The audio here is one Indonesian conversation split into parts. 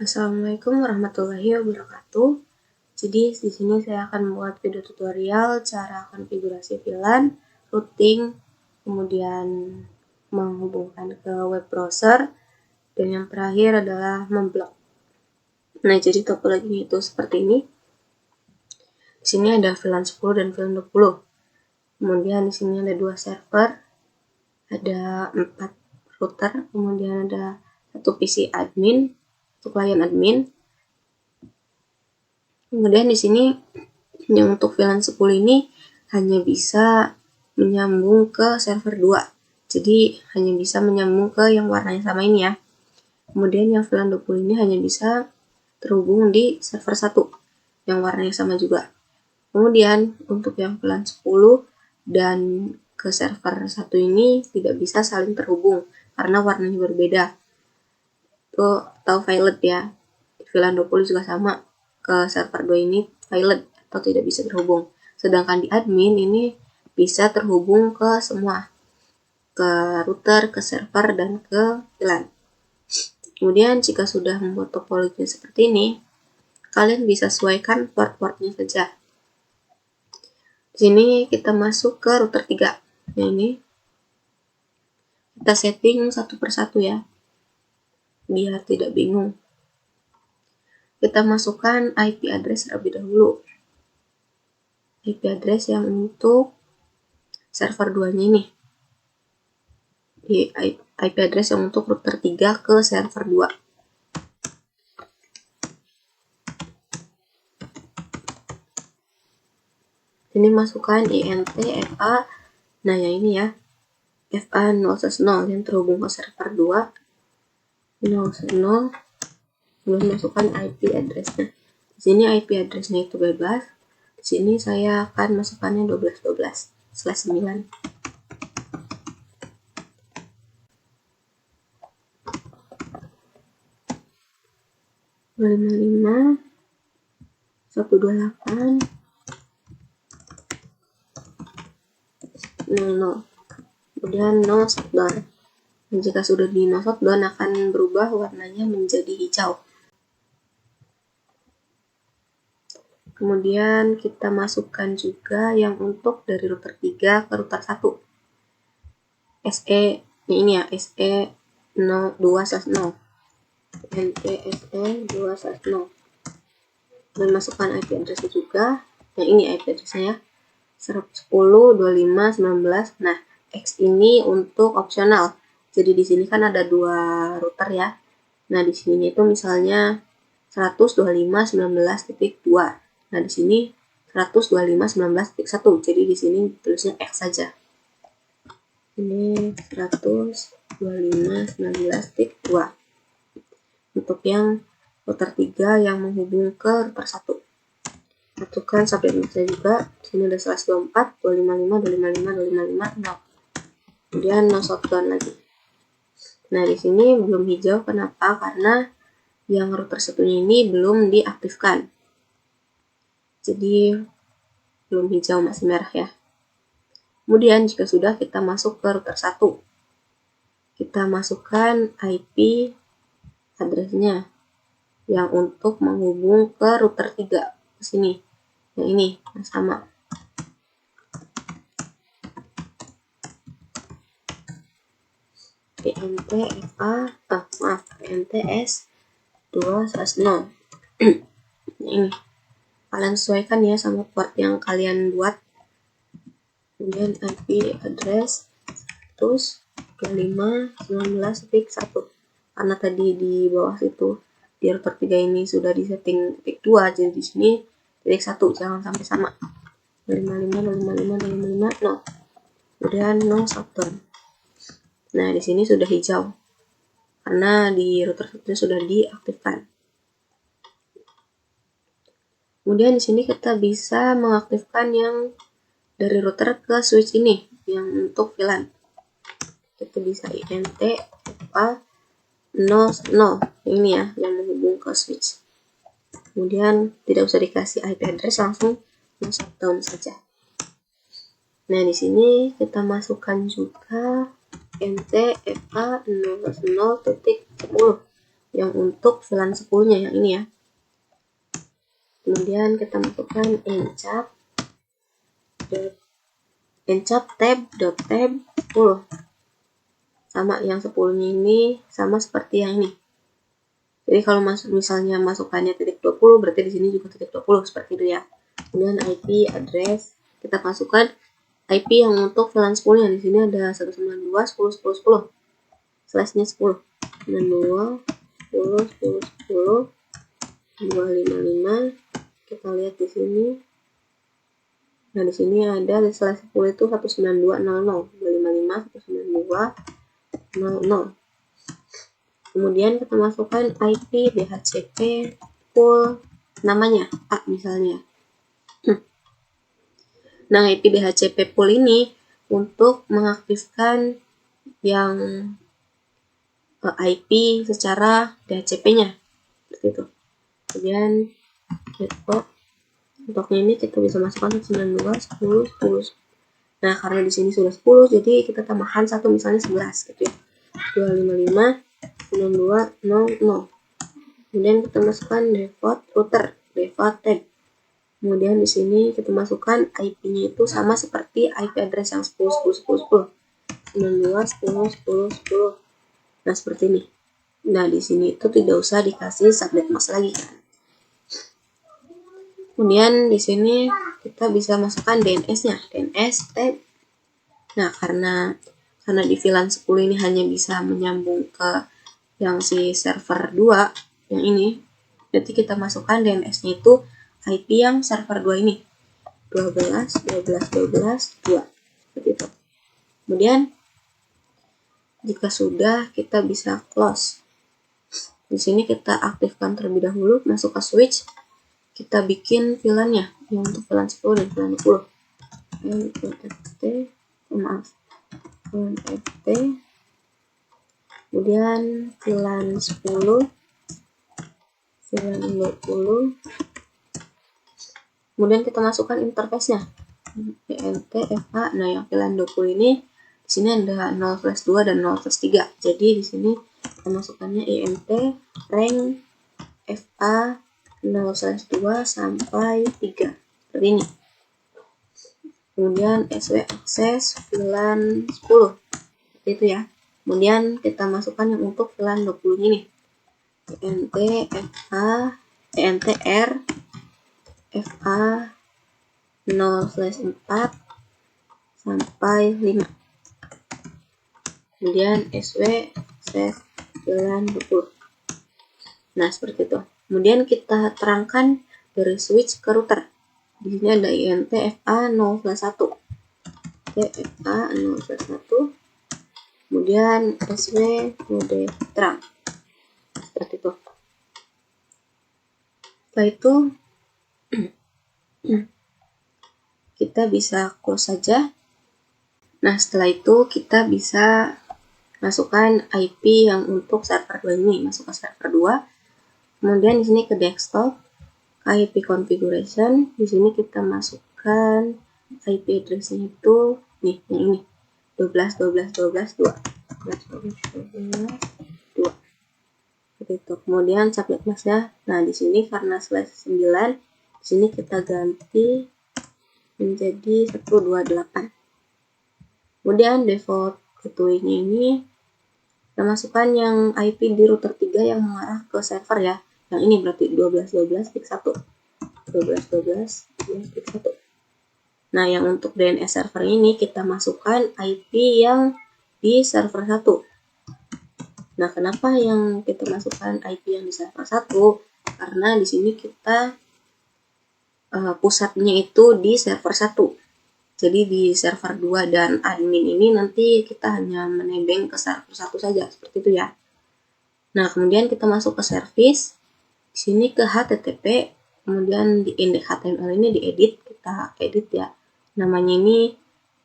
Assalamualaikum warahmatullahi wabarakatuh. Jadi di sini saya akan membuat video tutorial cara konfigurasi VLAN, routing, kemudian menghubungkan ke web browser, dan yang terakhir adalah memblok. Nah, jadi topologinya itu seperti ini. Di sini ada VLAN 10 dan VLAN 20. Kemudian di sini ada 2 server, ada 4 router, kemudian ada 1 PC admin, 1 klien admin. Kemudian di sini yang untuk VLAN 10 ini hanya bisa menyambung ke server 2. Jadi hanya bisa menyambung ke yang warnanya sama ini ya. Kemudian yang VLAN 20 ini hanya bisa terhubung di server 1 yang warnanya sama juga. Kemudian untuk yang VLAN 10 dan ke server 1 ini tidak bisa saling terhubung karena warnanya berbeda. Itu atau violet ya. VLAN 20 juga sama. Ke server 2 ini violet atau tidak bisa terhubung. Sedangkan di admin ini bisa terhubung ke semua. Ke router, ke server, dan ke VLAN. Kemudian jika sudah membuat topologi seperti ini, kalian bisa sesuaikan port-portnya saja. Di sini kita masuk ke router 3. Nah ini kita setting satu persatu ya, biar tidak bingung. Kita masukkan IP address terlebih dahulu. IP address yang untuk server 2-nya ini. Di IP address yang untuk router 3 ke server 2. Ini masukkan INT FA. Nah, yang ini ya. FA 010 yang terhubung ke server 2. 010. Belum masukkan IP address-nya. Di sini IP address-nya itu bebas. Di sini saya akan masukkannya 12.12/9. (255) 128 00. Kemudian no shutdown. Dan jika sudah di no shutdown akan berubah warnanya menjadi hijau. Kemudian kita masukkan juga yang untuk dari router 3 ke router 1. SE ini ya, SE 02/0. NTSE 2/0. Dan masukkan IP address juga. Nah, ini IP address-nya ya. 10.25.19. Nah, X ini untuk opsional. Jadi di sini kan ada 2 router ya. Nah, di sini itu misalnya 125.19.2. Nah, di sini 125.19.1. Jadi di sini tulisnya X saja. Ini 125.19.2. Untuk yang router 3 yang menghubung ke router 1. Masukkan subnet saya juga. Di sini ada 124, 255, 255, 255, 0. Kemudian no shutdown lagi. Nah, di sini belum hijau. Kenapa? Karena yang router 1 ini belum diaktifkan. Jadi belum hijau, masih merah ya. Kemudian jika sudah, kita masuk ke router 1. Kita masukkan IP address-nya yang untuk menghubung ke router 3 ke sini. Yang ini yang sama. PNTS 2/0. Ini kalian sesuaikan ya sama port yang kalian buat. Kemudian IP address 125.19.1. Karena tadi di bawah situ di router 3 ini sudah disetting titik 2, jadi di sini titik 1 jangan sampai sama. 255, 255, 255, 0. Kemudian no shutdown. Nah, di sini sudah hijau karena di router 1 sudah diaktifkan. Kemudian di sini kita bisa mengaktifkan yang dari router ke switch ini yang untuk VLAN. Kita bisa INT FA 00 ini ya yang menghubung ke switch. Kemudian tidak usah dikasih IP address, langsung no shutdown saja. Nah, di sini kita masukkan juga NT FA 00.10. yang untuk VLAN 10-nya yang ini ya. Kemudian kita masukkan encap tab.tab 10. Sama yang 10-nya ini sama seperti yang ini. Jadi kalau misalnya masukannya .20 berarti di sini juga .20 seperti itu ya. Kemudian IP address kita masukkan IP yang untuk VLAN 10-nya. Di sini ada 192.10.10.10. Slashnya 10. 92 10 10 10 255. Kita lihat di sini. Nah, di sini ada di slash 10 itu 192.00 255 192.00. Kemudian kita masukkan IP DHCP pool namanya A misalnya. Nah, IP DHCP pool ini untuk mengaktifkan yang IP secara DHCP-nya seperti itu. Kemudian untuknya ini kita bisa masukkan 92 10 10. Nah, karena di sini sudah 10, jadi kita tambahkan satu misalnya 11 gitu ya. 255 9200. Kemudian kita masukkan default router, default tab. Kemudian di sini kita masukkan IP-nya itu sama seperti IP address yang 10 10 10 10. 92 10 10 10. Nah, seperti ini. Nah, di sini itu tidak usah dikasih subnet mask lagi kan. Kemudian di sini kita bisa masukkan DNS-nya, DNS tab. Nah, karena di VLAN 10 ini hanya bisa menyambung ke yang si server 2 yang ini, jadi kita masukkan DNS-nya itu IP yang server 2 ini 12 12 12 2 seperti itu. Kemudian jika sudah, kita bisa close. Di sini kita aktifkan terlebih dahulu, masuk ke switch, kita bikin VLAN-nya yang untuk VLAN 10 dan VLAN 20. FT, kemudian VLAN 10, VLAN 20, kemudian kita masukkan interface-nya ENT FA. Nah, yang VLAN 20 ini di sini ada 0/2 dan 0/3. Jadi di sini kita masukkannya ENT rank FA 0/2 sampai 3 seperti ini. Kemudian SW akses VLAN 10 seperti itu ya. Kemudian kita masukkan yang untuk VLAN 20 ini ENT FA ENTR FA 0/4 sampai 5. Kemudian SW akses VLAN 20. Nah, seperti itu. Kemudian kita terangkan dari switch ke router. Di sini ada INT FA 0/1. FA 0/1. Kemudian SW mode terang. Seperti itu. Setelah itu kita bisa close saja. Nah, setelah itu kita bisa masukkan IP yang untuk server 2 ini, masuk ke server 2. Kemudian di sini ke desktop, IP configuration. Di sini kita masukkan IP address-nya itu nih, yang ini. 12 12 12 2. 12 12 12 2. Seperti itu. Kemudian subnet mask-nya. Nah, di sini karena /9, di sini kita ganti menjadi 128. Kemudian default gateway-nya ini kita masukkan yang IP di router 3 yang mengarah ke server ya. Yang ini berarti 12 12 tik 1. 12 12 tik 1. Nah, yang untuk DNS server ini kita masukkan IP yang di server 1. Nah, kenapa yang kita masukkan IP yang di server 1? Karena di sini kita pusatnya itu di server 1. Jadi di server 2 dan admin ini nanti kita hanya menebeng ke server 1 saja, seperti itu ya. Nah, kemudian kita masuk ke service. Di sini ke HTTP, kemudian di indeks HTML ini diedit, kita edit ya. Namanya ini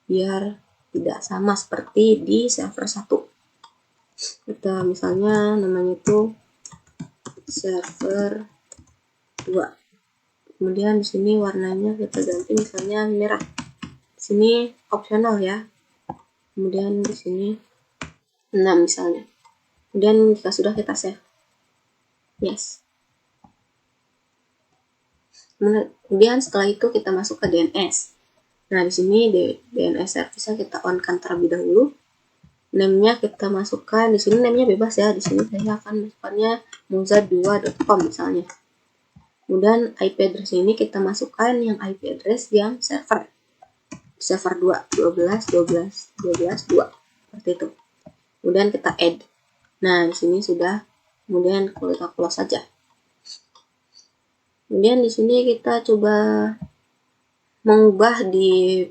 biar tidak sama seperti di server 1. Kita misalnya namanya itu server 2. Kemudian di sini warnanya kita ganti misalnya merah. Di sini opsional ya. Kemudian di sini 6 misalnya. Kemudian jika sudah kita save. Yes. Kemudian setelah itu kita masuk ke DNS. Nah, di sini DNS service kita on-kan terlebih dahulu. Name-nya kita masukkan, di sini name-nya bebas ya. Di sini saya akan masukkannya moza2.com misalnya. Kemudian IP address ini kita masukkan yang IP address yang server 2, 12, 12, 12, 2. Seperti itu. Kemudian kita add. Nah, di sini sudah. Kemudian kita close saja. Kemudian di sini kita coba mengubah di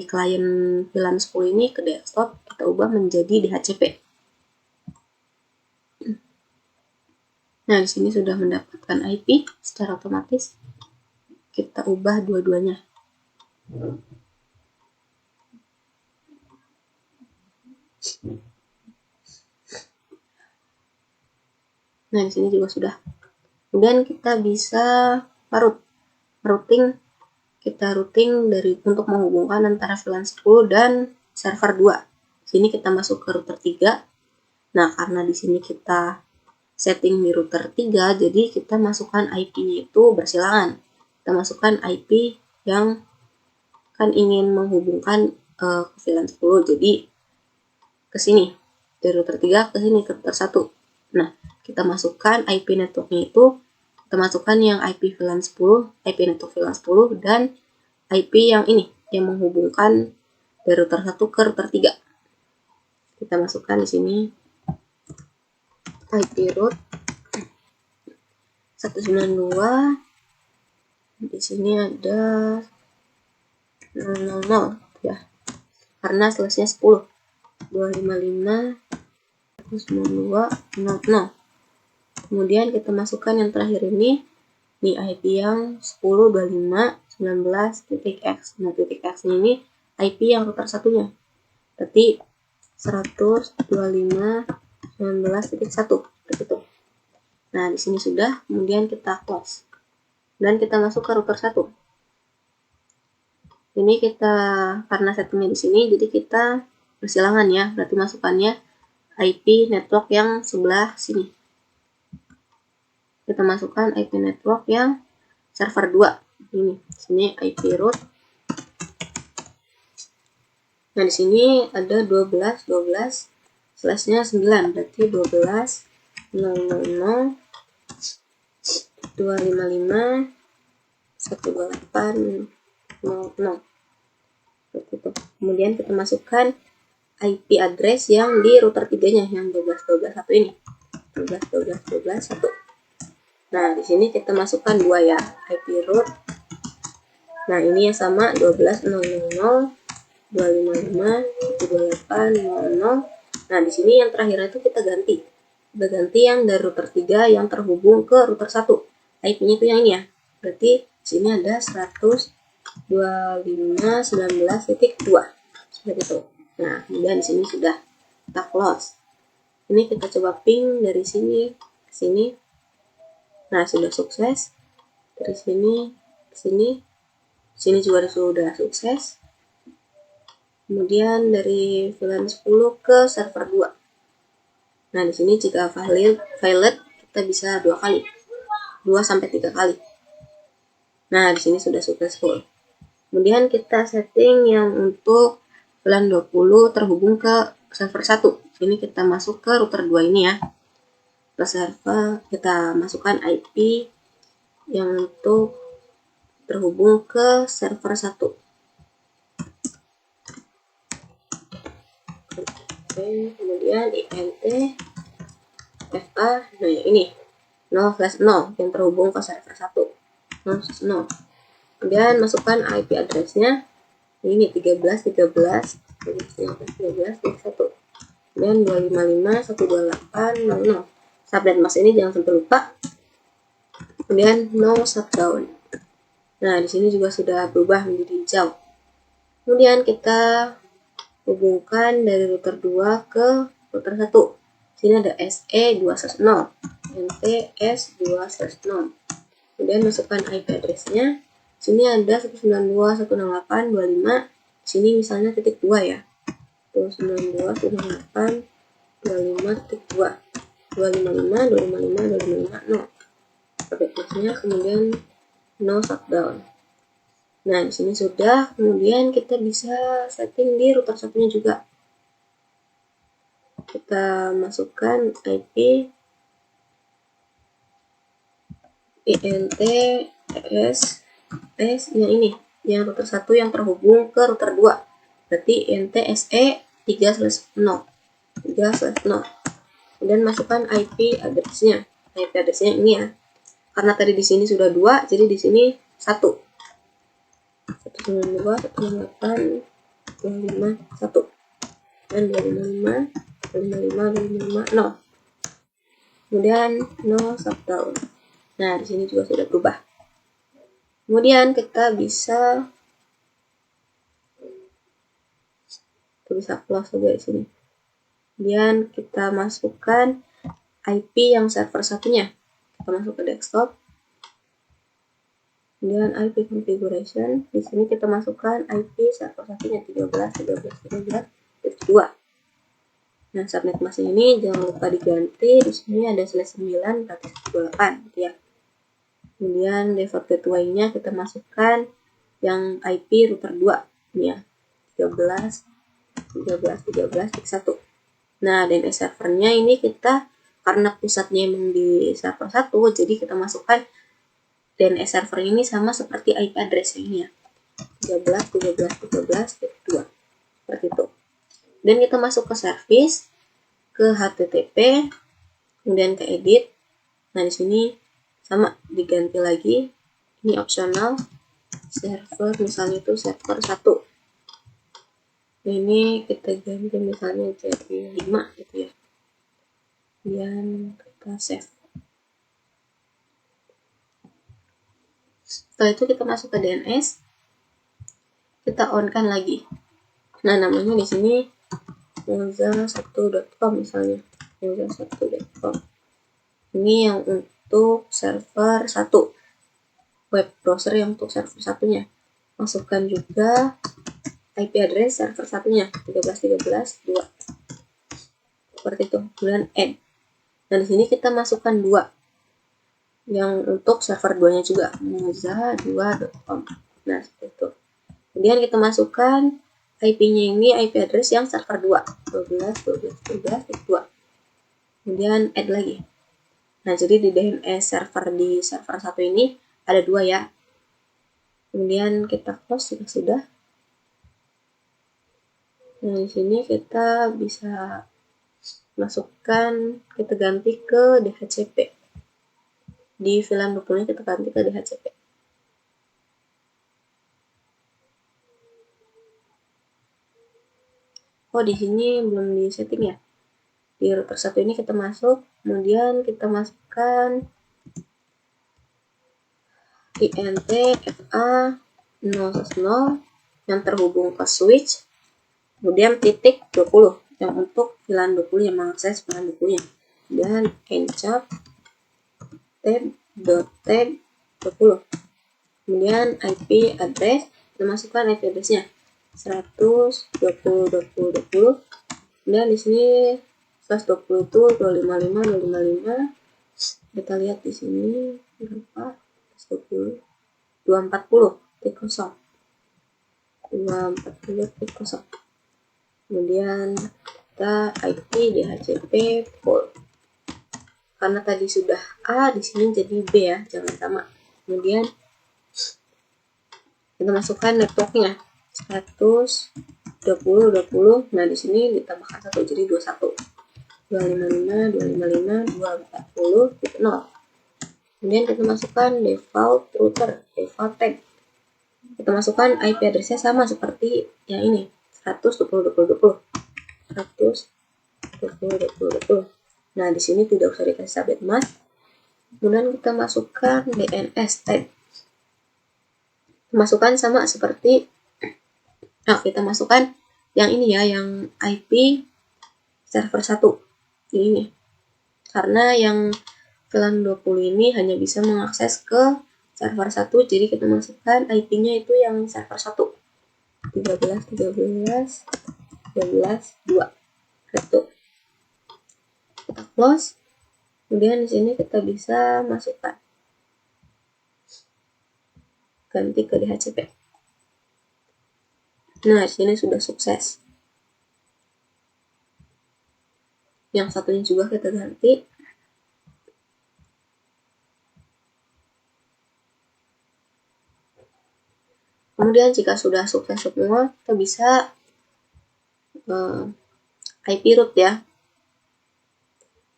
klien VLAN 10 ini ke desktop, kita ubah menjadi DHCP. Nah, di sini sudah mendapatkan IP secara otomatis. Kita ubah dua-duanya. Nah, di sini juga sudah. Kemudian kita bisa routing. Kita routing untuk menghubungkan antara VLAN 10 dan server 2. Sini kita masuk ke router 3. Nah, karena di sini kita setting di router 3, jadi kita masukkan IP-nya itu bersilangan. Kita masukkan IP yang kan ingin menghubungkan ke VLAN 10, jadi ke sini. Dari router 3 ke sini, ke router 1. Nah, kita masukkan IP networknya itu, kita masukkan yang IP VLAN 10, IP network VLAN 10, dan IP yang ini, yang menghubungkan dari router 1 ke router 3. Kita masukkan di sini IP root 192. Di sini ada 000 ya, karena selasnya 10. 255 192 00. Kemudian kita masukkan yang terakhir ini IP yang 10.25.19.x. Nah, .x ini IP yang router satunya. Berarti 125.19.1 begitu. Nah, di sini sudah. Kemudian kita close. Dan kita masuk ke router 1. Ini kita karena settingnya di sini, jadi kita bersilangan ya. Berarti masukannya IP network yang sebelah sini. Kita masukkan IP network yang server 2. Ini, sini IP root. Nah, di sini ada 12 slashnya 9, berarti 12 000 255 128 00. Seperti itu. Kemudian kita masukkan IP address yang di router 3-nya yang 12.12.1 ini. 12.12.12.1. Nah, di sini kita masukkan 2 ya, IP root. Nah, ini yang sama 12.000 255 128 00. Nah, di sini yang terakhir itu kita ganti. Kita ganti yang dari router 3 yang terhubung ke router 1. IP-nya itu yang ini ya. Berarti di sini ada 125.19.2. Seperti itu. Nah, kemudian di sini sudah kita close. Ini kita coba ping dari sini ke sini. Nah, sudah sukses. Dari sini ke sini. Sini juga sudah sukses. Kemudian dari VLAN 10 ke server 2. Nah, di sini jika valid kita bisa 2 kali. 2 sampai 3 kali. Nah, di sini sudah successful. Kemudian kita setting yang untuk VLAN 20 terhubung ke server 1. Ini kita masuk ke router 2 ini ya. Ke server kita masukkan IP yang untuk terhubung ke server 1. Oke, kemudian INT FA, nah ini 0/0 yang terhubung ke server 1. 0/0. Kemudian masukkan IP address-nya. Ini 13 13 13 1. Kemudian 255 128 00. Subnet mask ini jangan sampai lupa. Kemudian no shutdown. Nah, di sini juga sudah berubah menjadi hijau. Kemudian kita hubungkan dari router 2 ke router 1. Sini ada SE2/0, NTS2/0. Kemudian masukkan IP address-nya. Sini ada 192.168.25. Sini misalnya titik 2 ya. 192.168.25.2. 255, 255, 255, 0. Pakai plusnya, kemudian no shutdown. Nah, di sini sudah. Kemudian kita bisa setting di router satunya juga. Kita masukkan IP INTS yang ini, yang router 1 yang terhubung ke router 2. Berarti INTSE 3/0. Kemudian masukkan IP address-nya. IP address-nya ini ya. Karena tadi di sini sudah 2, jadi di sini 1. 192, 198, 251. Dan 255, 255, 255, 0. Kemudian no shutdown. Nah, di sini juga sudah berubah. Kemudian kita bisa close juga di sini. Kemudian kita masukkan IP yang server satunya. Kita masuk ke desktop. Kemudian IP configuration. Di sini kita masukkan IP server satunya 13.2. Nah, subnet mask ini jangan lupa diganti. Di sini ada /9 428 gitu ya. Kemudian default gateway-nya kita masukkan yang IP router 2 ini ya. 13.1. Nah, DNS servernya ini kita karena pusatnya emang di server 1, jadi kita masukkan DNS server ini sama seperti IP address ini ya. 13.2. Seperti itu. Dan kita masuk ke service, ke HTTP, kemudian ke edit. Nah, di sini sama diganti lagi. Ini optional. Server misalnya itu server 1. Ini kita ganti misalnya jadi 5 gitu ya. Kemudian kita save. Setelah itu kita masuk ke DNS, kita on-kan lagi. Nah, namanya di sini mozilla1.com misalnya. mozilla1.com. Ini yang untuk server 1. Web browser yang untuk server satunya. Masukkan juga IP address server satunya 13.13.2. Seperti itu. Kemudian add. Nah, di sini kita masukkan 2. Yang untuk server 2-nya juga, mozilla2.com. Nah, seperti itu. Kemudian kita masukkan IP-nya ini IP address yang server 2, 12.12.12.2. Kemudian add lagi. Nah, jadi di DNS server di server 1 ini ada 2 ya. Kemudian kita close jika sudah. Nah, di sini kita bisa masukkan, kita ganti ke DHCP. Di VLAN 20 kita ganti ke DHCP. Oh, di sini belum di setting ya. Di router 1 ini kita masuk, kemudian kita masukkan INTFA 010 yang terhubung ke switch, kemudian titik 20 yang untuk VLAN 20 yang mengakses VLAN 20-nya. Dan encap tab 20. Kemudian IP address, kita masukkan IP address-nya 100.20.20.20. Kemudian di sini 120 itu 255 255. Kita lihat di sini berapa? 120 240.0. 240.0. Kemudian kita IP DHCP port. Karena tadi sudah A, di sini jadi B ya, jangan sama. Kemudian kita masukkan networknya 120.20. Nah, di sini ditambahkan 1 jadi 21. 255 255 240.0. Kemudian kita masukkan default router, default tag. Kita masukkan IP address-nya sama seperti yang ini, 120.20.20. 120.20.20. Nah, di sini tidak usah dikasih subnet mask. Kemudian kita masukkan DNS tag. Masukkan sama seperti kita masukkan yang ini ya, yang IP server 1 ini. Karena yang VLAN 20 ini hanya bisa mengakses ke server 1, jadi kita masukkan IP-nya itu yang server 1. 13.13.13.2. Gitu. Kita close. Kemudian di sini kita bisa masukkan ganti ke DHCP. Nah, di sini sudah sukses. Yang satunya juga kita ganti. Kemudian jika sudah sukses semua, kita bisa IP root ya.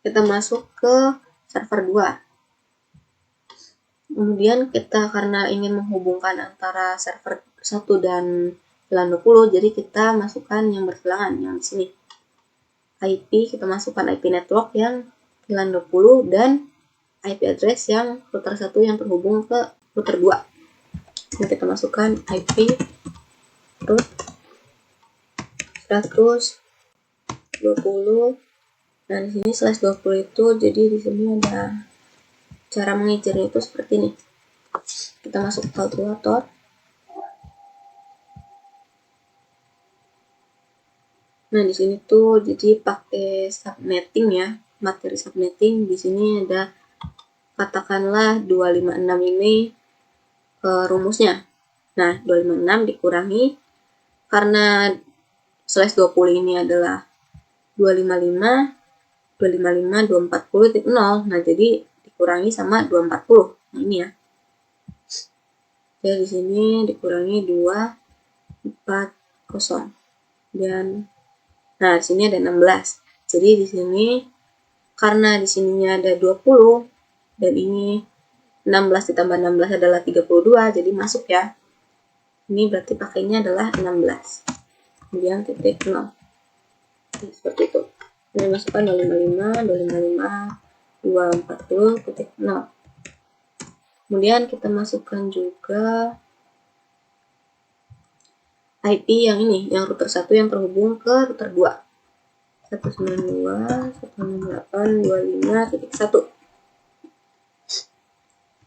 Kita masuk ke server 2. Kemudian kita karena ingin menghubungkan antara server 1 dan VLAN 20, jadi kita masukkan yang berseberangan yang di sini. IP, kita masukkan IP network yang VLAN 20 dan IP address yang router 1 yang terhubung ke router 2. Nah, kita masukkan IP root 120. Nah, di sini /20 itu jadi di sini ada cara mengejarnya itu seperti ini. Kita masuk ke kalkulator. Nah, di sini tuh jadi pakai subnetting ya, materi subnetting. Di sini ada katakanlah 256 ini rumusnya. Nah, 256 dikurangi karena /20 ini adalah 255 240.0. Nah, jadi dikurangi sama 240. Nah, ini ya. Jadi di sini dikurangi 240. Dan nah, di sini ada 16. Jadi di sini karena di sininya ada 20 dan ini 16 ditambah 16 adalah 32, jadi masuk ya. Ini berarti pakainya adalah 16. Kemudian titik 0. Nah, seperti itu. Ini masukkan 255 240 titik 0. Kemudian kita masukkan juga IP yang ini, yang router 1 yang terhubung ke router 2. 192.168.25.1.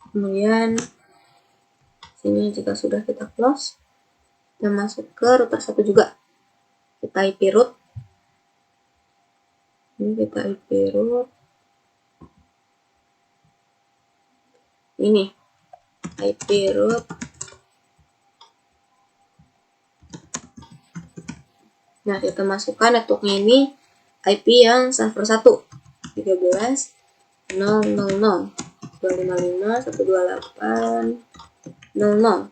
Kemudian sini jika sudah kita close, kita masuk ke router 1 juga. Kita IP root. Ini kita IP root. Ini IP root. Nah, kita masukkan networknya ini IP yang server 1 13.000 255.128.00.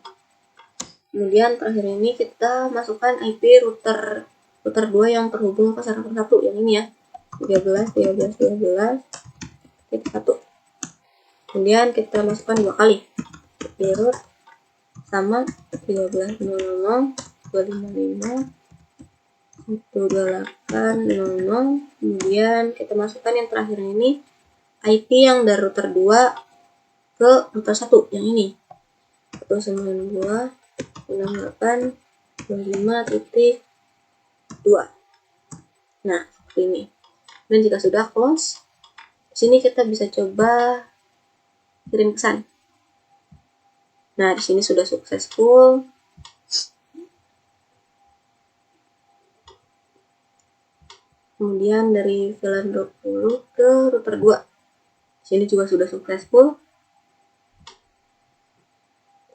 Kemudian terakhir ini kita masukkan IP router 2 yang terhubung ke server 1 yang ini ya, 13.13.13.1. Kemudian kita masukkan 2 kali IP root sama 13.00.255.128.00. Kemudian kita masukkan yang terakhir ini IP yang dari router 2 ke router 1 yang ini 192.168.25.2. Nah, seperti ini. Dan jika sudah close, sini kita bisa coba kirim pesan. Nah, di sini sudah successful. Kemudian dari VLAN 20 ke router 2. Sini juga sudah successful.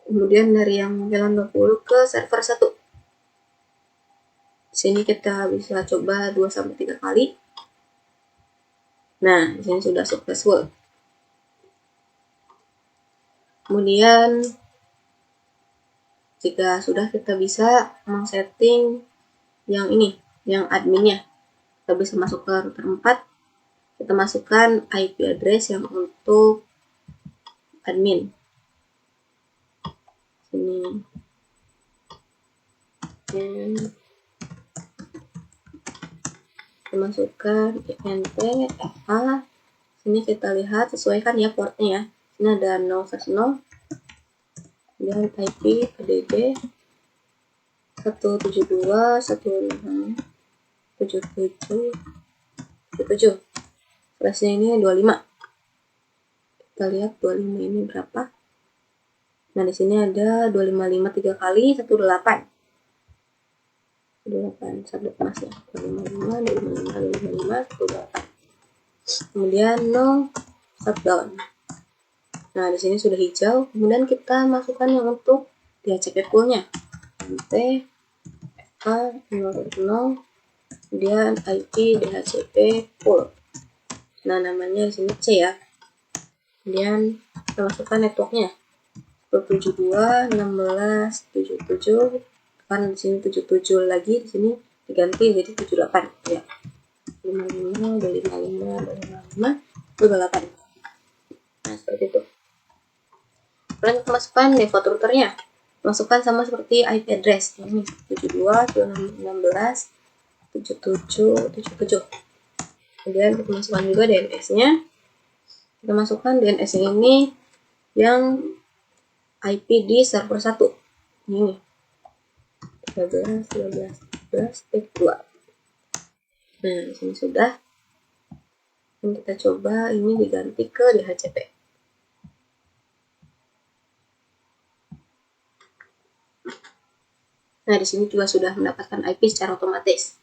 Kemudian dari yang VLAN 20 ke server 1. Sini kita bisa coba 2-3 kali. Nah, di sini sudah successful. Kemudian jika sudah, kita bisa men-setting yang ini, yang adminnya. Kita bisa masuk ke router 4. Kita masukkan IP address yang untuk admin. Sini. Dan kita masukkan INT, FA. Sini kita lihat, sesuaikan ya portnya ya. Sini ada 0/0. Kemudian IP PDD 172.168.77. Flashnya ini 25. Kita lihat 25 ini berapa. Nah, di sini ada 255 3 kali 18. 18 sabit emas ya. 255 18. Kemudian 0 shutdown. Nah, di sini sudah hijau. Kemudian kita masukkan yang untuk DHCP poolnya. NT FA 0.0, kemudian IP DHCP pool. Nah, namanya di sini C ya. Kemudian kita masukkan networknya 172.16.77, kan di sini 77 lagi, di sini diganti jadi 78 ya. 55, 255, 28. Nah, seperti itu. Kemudian kita masukkan default routernya. Masukkan sama seperti IP address. Ini 72.16.77. Kemudian kita masukkan juga DNS-nya. Kita masukkan DNS ini yang IP di server 1. Ini 13.13.13.2. Nah, di sini sudah. Dan kita coba ini diganti ke DHCP. Nah, di sini juga sudah mendapatkan IP secara otomatis.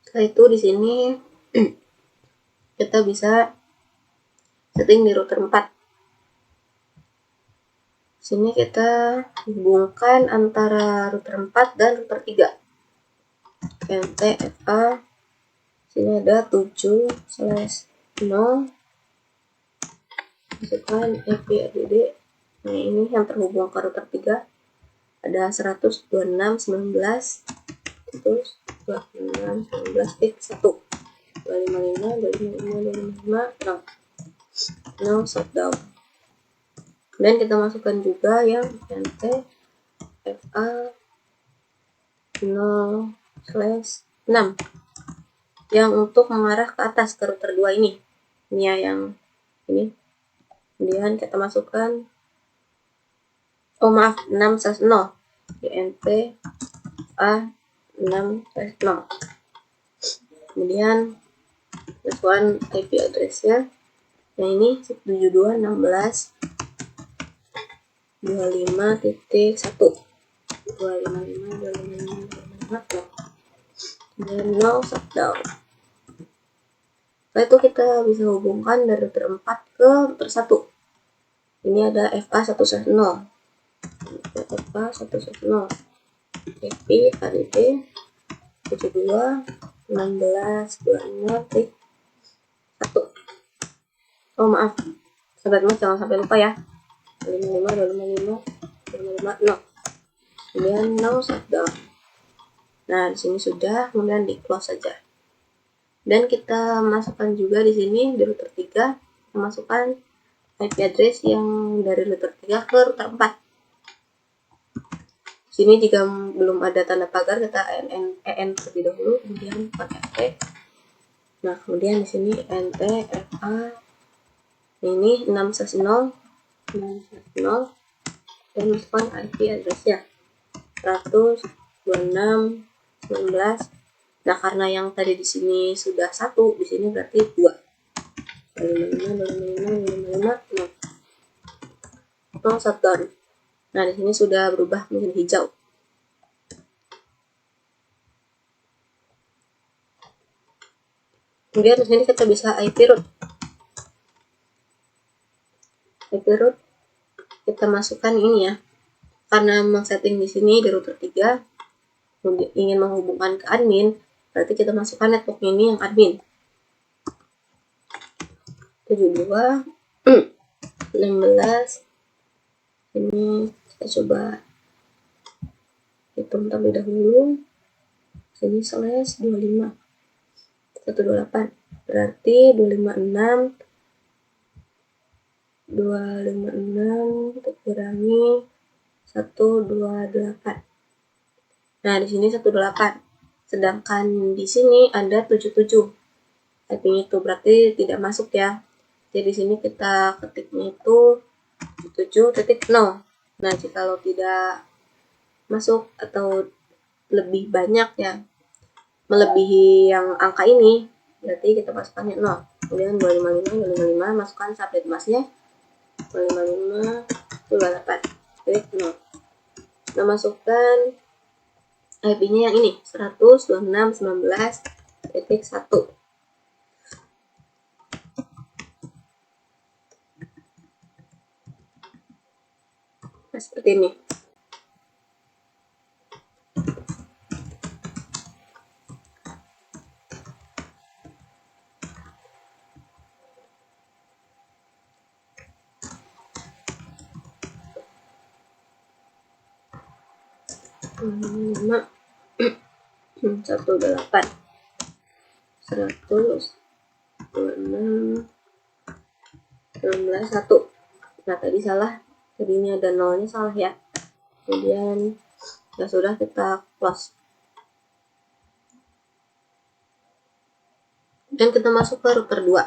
Setelah itu di sini kita bisa setting di router 4. Sini kita hubungkan antara router 4 dan router 3. NTFA. Sini ada 7/0. Masukkan IP add. Nah, ini yang terhubung ke router 3. Ada 126.19. Terus 26.19.1. 255 no shutdown. Dan kita masukkan juga yang NTFA 0/6 yang untuk mengarah ke atas ke router 2 ini. Ini ya yang ini. Kemudian kita masukkan 6/0 di NTFA 6/0. Kemudian masukkan IP address-nya yang ini 172.16.25.1. 255 dan no shutdown. Setelah itu kita bisa hubungkan dari router 4 ke router 1. Ini ada FA1/0. FA1/0. IP ADD 72.16.26.1. Oh maaf, sobat mas jangan sampai lupa ya. 55, 255, 255, no. Kemudian no shutdown. Nah, di sini sudah, kemudian di close saja. Dan kita masukkan juga di sini di router 3, kita masukkan IP address yang dari router 3 ke router 4. Di sini jika belum ada tanda pagar, kita EN terlebih dahulu, kemudian 4FT. Nah, kemudian di sini NTFA ini 6/0 dan masukkan IP address-nya 126.19. Nah, karena yang tadi di sini sudah 1, di sini berarti 2. 255, no shutdown. Nah, di sini sudah berubah menjadi hijau. Kemudian di sini kita bisa IP root. IP root kita masukkan ini ya. Karena memang setting di sini di router 3 ingin menghubungkan ke admin, berarti kita masukkan network ini yang admin. 72.16. Ini kita coba hitung terlebih dahulu. Sini /25 128, berarti 256 dikurangi 128. Nah, di sini 18. Sedangkan di sini ada 77. IP-nya itu berarti tidak masuk ya. Jadi di sini kita ketiknya itu 7.0. Nah, jika tidak masuk atau lebih banyak ya, melebihi yang angka ini, berarti kita masukkannya 0. Kemudian 255 masukkan subnet masknya 255 28.0. Nah, masukkan IP-nya yang ini 126.19 2.1. Nah, seperti ini. Satu 8 100 26 16 1. Nah, tadi salah, tadinya ada nolnya salah ya. Kemudian ya sudah, kita close dan kita masuk ke router 2.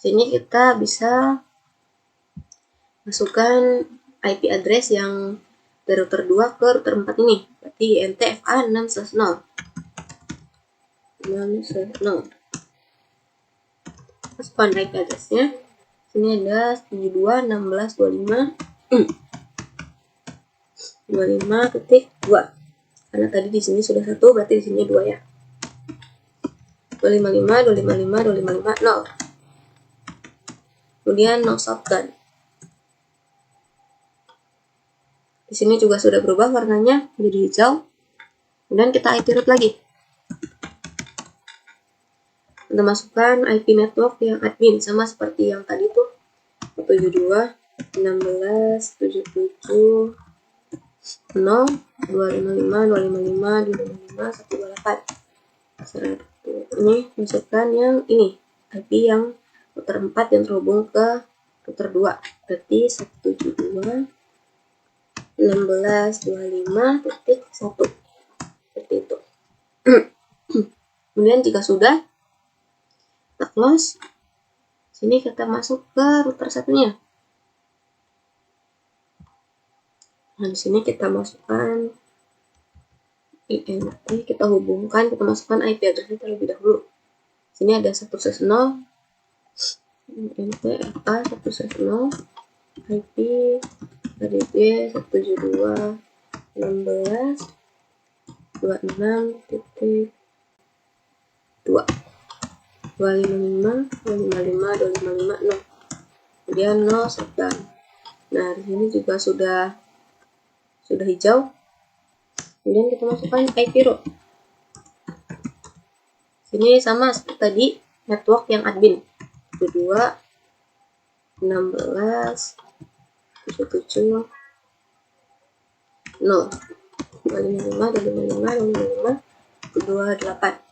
Sini kita bisa masukkan IP address yang dari router 2 ke router 4 ini, berarti NTFA 6/0. Masukkan IP addressnya. Sini ada 72.16.25.25.2. Karena tadi di sini sudah 1, berarti di sini 2 ya. 255, 255, 255, 0. Kemudian no shotgun. Di sini juga sudah berubah warnanya menjadi hijau. Kemudian kita IP root lagi. Kita masukkan IP network yang admin, sama seperti yang tadi tuh, 72.16.77.0 255.255.255.128. Ini masukkan yang ini, IP yang router 4 yang terhubung ke router 2, berarti 172.16.25.1, seperti itu. Kemudian jika sudah, kita close. Sini kita masuk ke router satunya. Nah, di sini kita masukkan INT, kita hubungkan, kita masukkan IP address terlebih dahulu. Sini ada 1/0, NTFA 1/0, IP ADB 172.16.26.2 255, 255, 255, 0. Kemudian no shutdown. Nah, di sini juga sudah hijau. Kemudian kita masukkan IP root. Sini sama seperti tadi, network yang admin. 22 16 77 0 255 255 255 28.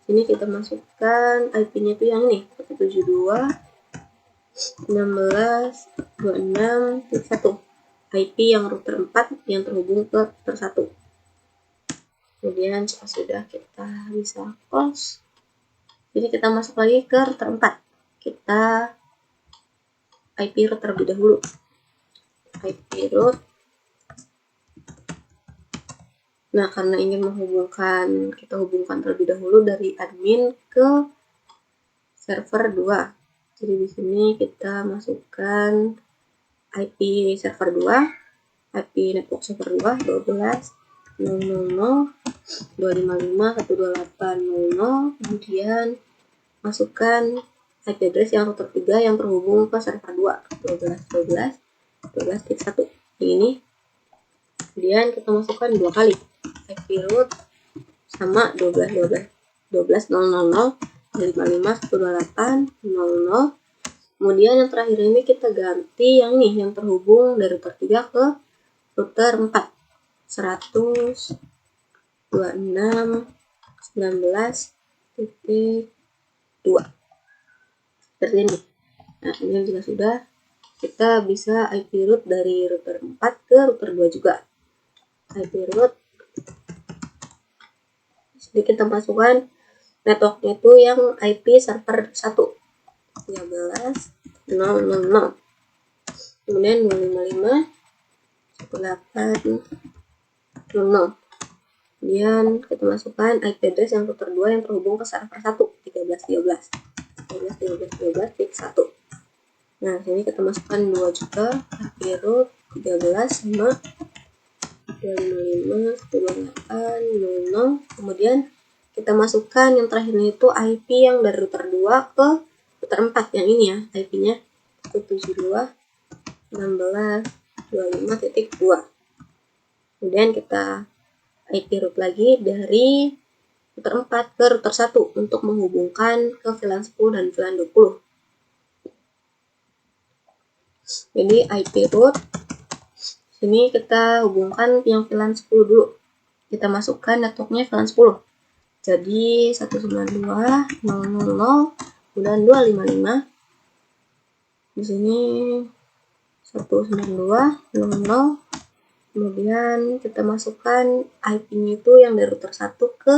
Ini kita masukkan IP-nya itu yang ini, 172.16.26.1, IP yang router 4 yang terhubung ke router 1. Kemudian jika sudah, kita bisa close. Jadi kita masuk lagi ke router 4. Kita IP root terlebih dahulu. IP root. Nah, karena ingin menghubungkan, kita hubungkan terlebih dahulu dari admin ke server 2. Jadi di sini kita masukkan IP server 2, IP network server 2 12.000.255.128.00. Kemudian masukkan IP address yang router 3 yang terhubung ke server 2, 12.12.12.1 ini. Kemudian kita masukkan 2 kali IP root sama 12.000 55.128.00. Kemudian yang terakhir ini kita ganti yang ini, yang terhubung dari router 3 ke router 4, 100.26.19.2, seperti ini. Nah, kemudian jika sudah, kita bisa IP root dari router 4 ke router 2 juga. IP root, jadi kita masukkan networknya itu yang IP server 1, 13.000. Kemudian 255.18.00. Kemudian kita masukkan IP address yang router 2 yang terhubung ke server 1, 13.13.13.13.1. Nah, sini kita masukkan 2 juga, IP root 13 sama 255.128.00. Kemudian kita masukkan yang terakhir itu IP yang dari router 2 ke router 4 yang ini ya, IP-nya 172.16.25.2. Kemudian kita IP root lagi dari router 4 ke router 1 untuk menghubungkan ke VLAN 10 dan VLAN 20. Jadi IP root sini kita hubungkan yang VLAN 10 dulu. Kita masukkan networknya VLAN 10. Jadi 192.000 kemudian 255. Di sini 192.000. Kemudian kita masukkan IP-nya itu yang dari router 1 ke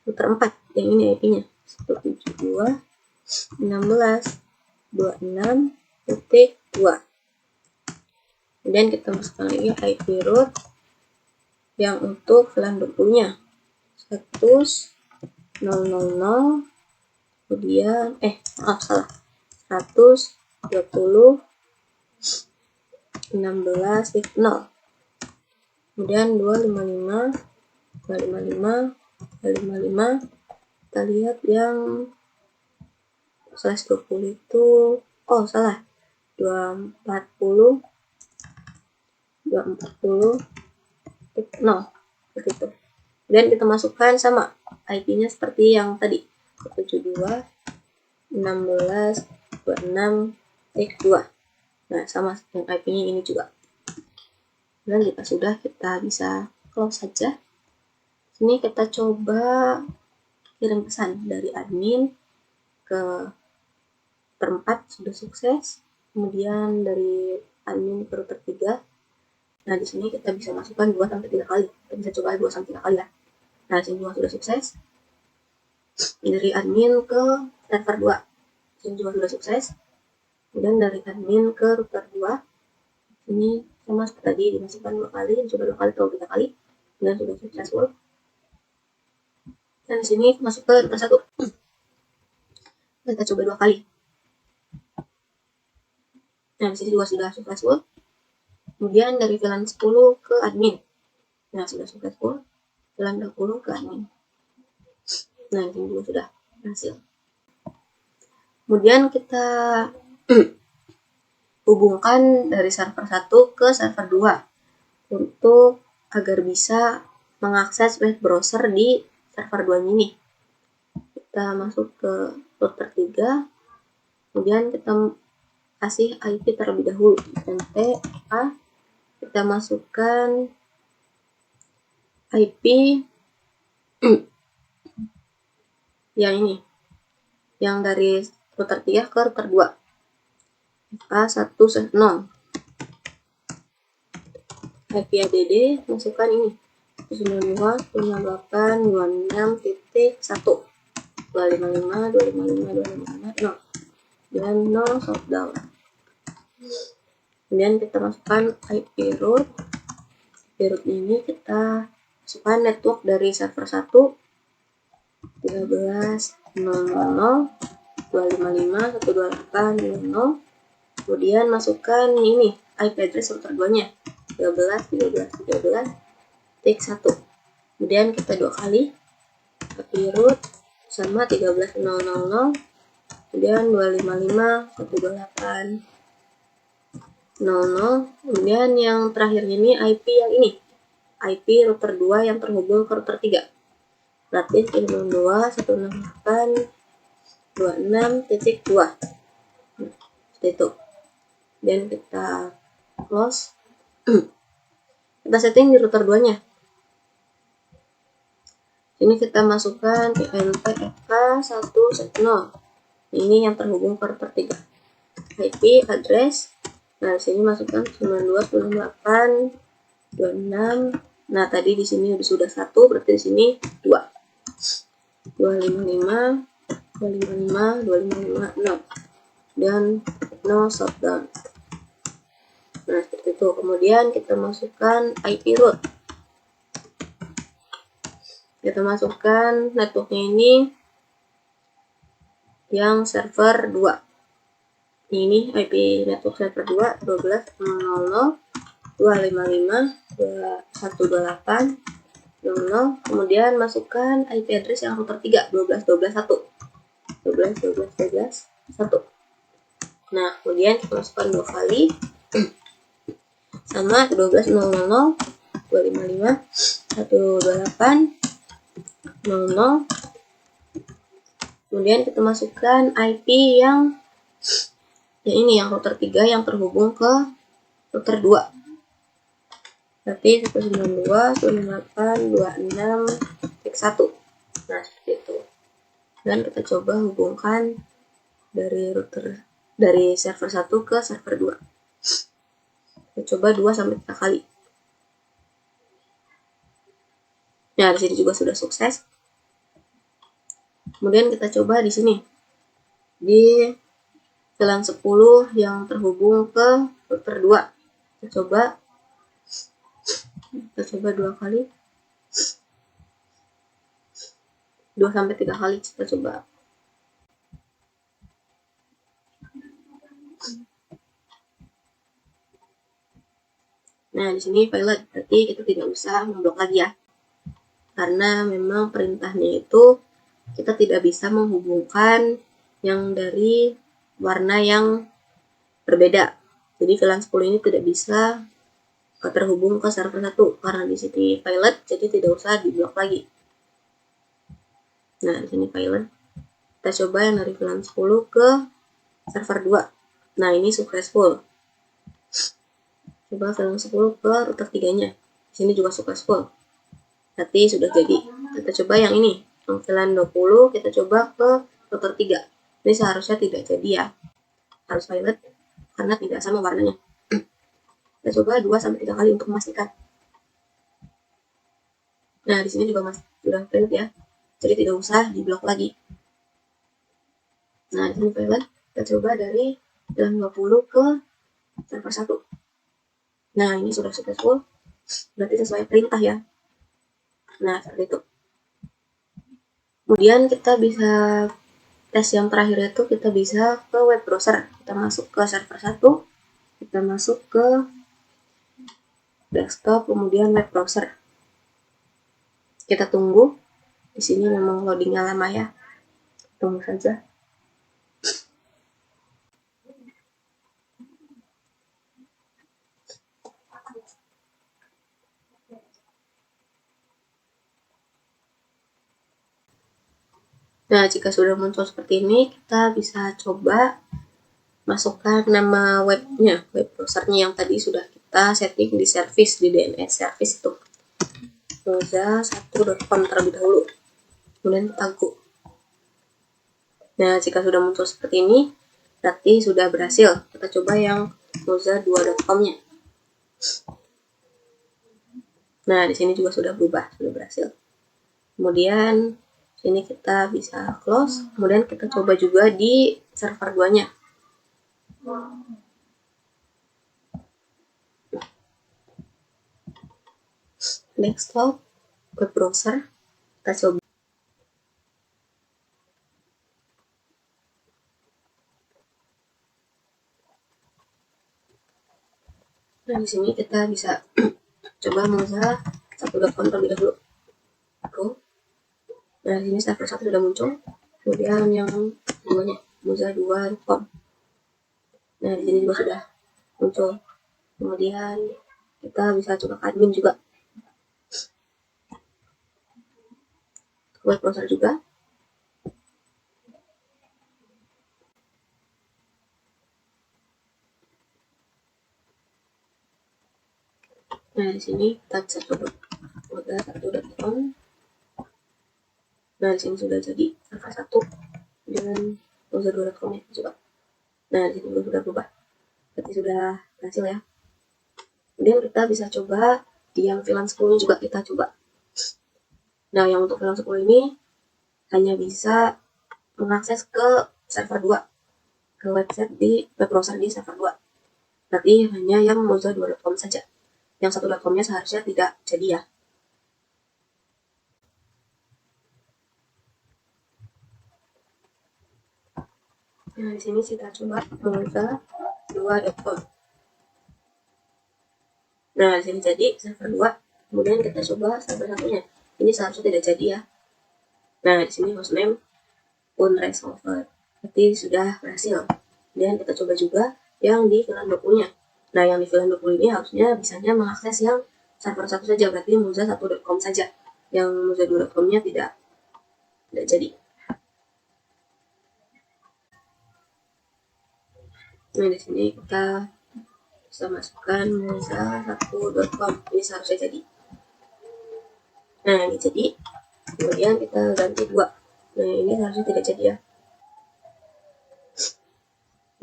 router 4. Yang ini IP-nya 172.16.26.2. Kemudian kita masukkan lagi IP root yang untuk VLAN 20-nya 100.000. Kemudian 120.16.0. Kemudian 255. Kita lihat yang /20 itu salah, 240 0 seperti itu. Dan kita masukkan sama IP-nya seperti yang tadi 172.16.26.2. Nah, sama yang IP-nya ini juga. Dan jika sudah, kita bisa close saja. Sini kita coba kirim pesan dari admin ke router 4 sudah sukses. Kemudian dari admin ke router 3. Nah, di sini kita bisa masukkan 2-3 kali. Kita bisa coba 2-3 kali ya. Nah, di sini juga sudah sukses. Dari admin ke server 2. Ini juga sudah sukses. Kemudian dari admin ke router 2. Ini sama seperti tadi, dimasukkan 2 kali, coba 2 kali atau 3 kali. Dan sudah successful. Dan di sini masuk ke router 1. Kita coba 2 kali. Nah, di sini juga sudah successful. Kemudian dari VLAN 10 ke admin. Nah, sudah successful. VLAN 20 ke admin. Nah, ini juga sudah berhasil. Kemudian kita hubungkan dari server 1 ke server 2 untuk agar bisa mengakses web browser di server 2 ini. Kita masuk ke router 3. Kemudian kita kasih IP terlebih dahulu. NTA. Kita masukkan IP yang ini, yang dari router 3 ke router 2. FA110. IP ADD masukkan ini 192.168.26.1 255 dan 0 shutdown. Kemudian kita masukkan IP root. IP root ini kita masukkan network dari server 1 13.000.255.128.0. Kemudian masukkan ini IP address router 2-nya 13.13.13.1. Kemudian kita 2 kali IP root sama 13.000. Kemudian 255.128.00. Kemudian yang terakhir ini IP yang ini, IP router 2 yang terhubung ke router 3. Berarti 192.168.26.2. Seperti itu. Dan kita close. Kita setting di router 2-nya. Ini kita masukkan INT-FK110. Ini yang terhubung ke router 3. IP address. Nah, di sini masukkan 92.28.26. Nah, tadi di sini sudah 1, berarti di sini 2. 255 dan 0 shutdown. Nah, seperti itu. Kemudian kita masukkan IP root. Kita masukkan networknya ini yang server 2. Ini IP network server 2 12.0.0.255.128.0. 00, kemudian masukkan IP address yang router 3, 12.12.1. 12.12.12.1. Nah, kemudian kita masukkan 2 kali sama 12.000, 255, 128, 00. Kemudian kita masukkan IP yang ini, yang router 3 yang terhubung ke router 2. Berarti 192.168.26.1. Nah, seperti itu. Dan kita coba hubungkan dari server 1 ke server 2. Kita coba 2-3 kali. Nah, di sini juga sudah sukses. Kemudian kita coba di sini. Di VLAN 10 yang terhubung ke router 2. Kita coba 2 kali. 2-3 kali kita coba. Nah, di sini pilot, berarti kita tidak usah memblok lagi ya. Karena memang perintahnya itu kita tidak bisa menghubungkan yang dari warna yang berbeda. Jadi VLAN 10 ini tidak bisa terhubung ke server 1 karena di sini pilot, jadi tidak usah diblok lagi. Nah, di sini pilot. Kita coba yang dari VLAN 10 ke server 2. Nah, ini successful. Coba VLAN 10 ke router 3-nya. Di sini juga successful. Berarti sudah jadi. Kita coba yang ini. Yang VLAN 20 kita coba ke router 3. Ini seharusnya tidak jadi ya. Harus pilot karena tidak sama warnanya. Kita coba 2-3 kali untuk memastikan. Nah, di sini juga sudah pilot ya. Jadi tidak usah diblok lagi. Nah, di sini pilot. Kita coba dari VLAN 20 ke server 1. Nah, ini sudah successful. Berarti sesuai perintah ya. Nah, seperti itu. Kemudian kita bisa tes yang terakhir itu kita bisa ke web browser. Kita masuk ke server 1. Kita masuk ke desktop, kemudian web browser. Kita tunggu. Di sini memang loadingnya lama ya. Tunggu saja. Nah, jika sudah muncul seperti ini, kita bisa coba masukkan nama webnya, web browsernya yang tadi sudah kita setting di service, di DNS service itu. moza1.com terlebih dahulu. Kemudian kita go. Nah, jika sudah muncul seperti ini, berarti sudah berhasil. Kita coba yang moza2.com-nya. Nah, di sini juga sudah berubah, sudah berhasil. Kemudian sini kita bisa close. Kemudian kita coba juga di server 2-nya. Desktop, web browser, kita coba. Nah, di sini kita bisa coba moza1.com terlebih dahulu. Nah, di sini server 1 sudah muncul. Kemudian yang duanya moza2.com. Nah, di sini juga sudah muncul. Kemudian kita bisa coba ke admin juga. Web browser juga. Nah, di sini kita bisa coba moza1.com. Nah, di sini sudah jadi server 1 dengan moza2.com ya, coba. Nah, di sini sudah berubah. Berarti sudah berhasil ya. Kemudian kita bisa coba di yang VLAN 10 juga kita coba. Nah, yang untuk VLAN 10 ini hanya bisa mengakses ke server 2, ke website di web browser di server 2. Berarti hanya yang moza2.com saja. Yang 1.com-nya seharusnya tidak jadi ya. Nah, di sini kita coba moza2.com. Nah, di sini jadi server 2. Kemudian kita coba server 1-nya. ini seharusnya tidak jadi ya. Nah, di sini hostname unresolved, berarti sudah berhasil. Dan kita coba juga yang di VLAN 20-nya. Nah, yang di VLAN 20 ini harusnya bisanya mengakses yang server satu saja, berarti moza1.com saja. Yang moza2.com-nya tidak jadi. Nah, di sini kita bisa masukkan moza1.com, ini seharusnya jadi. Nah, ini jadi. Kemudian kita ganti 2. Nah, ini harusnya tidak jadi ya.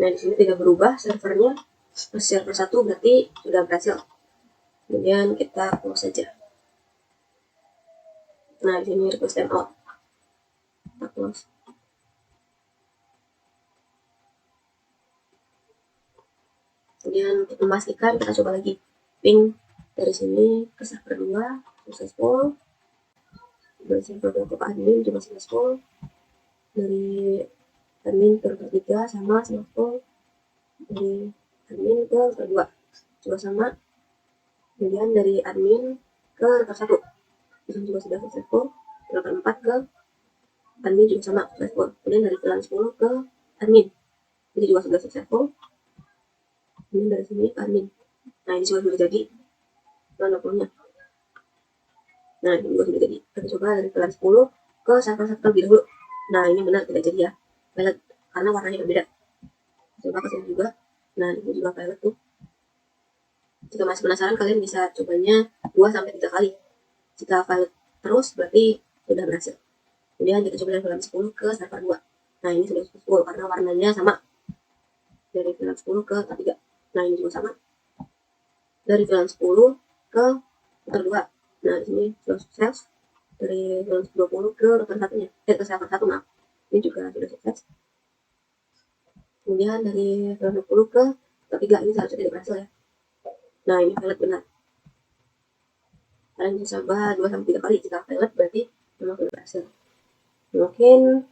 Nah, di sini tidak berubah servernya. Server 1 berarti sudah berhasil. Kemudian kita close saja. Nah, di sini request timeout. Kita close. Kemudian untuk memastikan kita coba lagi ping dari sini ke server 2 successful, dari server 2 ke admin juga successful, dari admin ke server 3 sama successful, dari admin ke server 2 juga sama, kemudian dari admin ke server 1 itu juga sudah successful, server 4 ke admin juga sama successful, kemudian dari VLAN 10 ke admin ini juga sudah successful. Ini dari sini ke admin. Nah, ini sudah jadi VLAN 20-nya. Nah, ini juga sudah jadi. Kita coba dari VLAN 10 ke server 1 terlebih dahulu. Nah, ini benar tidak jadi ya. Violet, karena warnanya berbeda. Coba ke sini juga. Nah, ini juga violet tuh. Jika masih penasaran, kalian bisa cobanya 2-3 kali. Jika violet terus, berarti sudah berhasil. Kemudian kita coba dari VLAN 10 ke server 2. Nah, ini sudah 10 karena warnanya sama. Dari VLAN 10 ke 3. Nah, ini juga sama. Dari VLAN 10 ke router 2. Nah, di sini sudah sukses. Dari VLAN 20 ke router 1-nya. Ke server 1, maaf. Ini juga sudah sukses. Kemudian dari VLAN 20 ke router 3, ini seharusnya tidak berhasil ya. Nah, ini violet benar. Kalian bisa coba 2-3 kali. Jika violet berarti memang sudah berhasil. Mungkin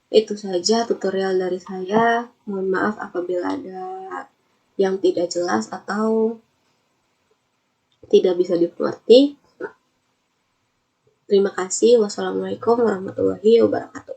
itu saja tutorial dari saya. Mohon maaf apabila ada yang tidak jelas atau tidak bisa dimengerti. Terima kasih. Wassalamualaikum warahmatullahi wabarakatuh.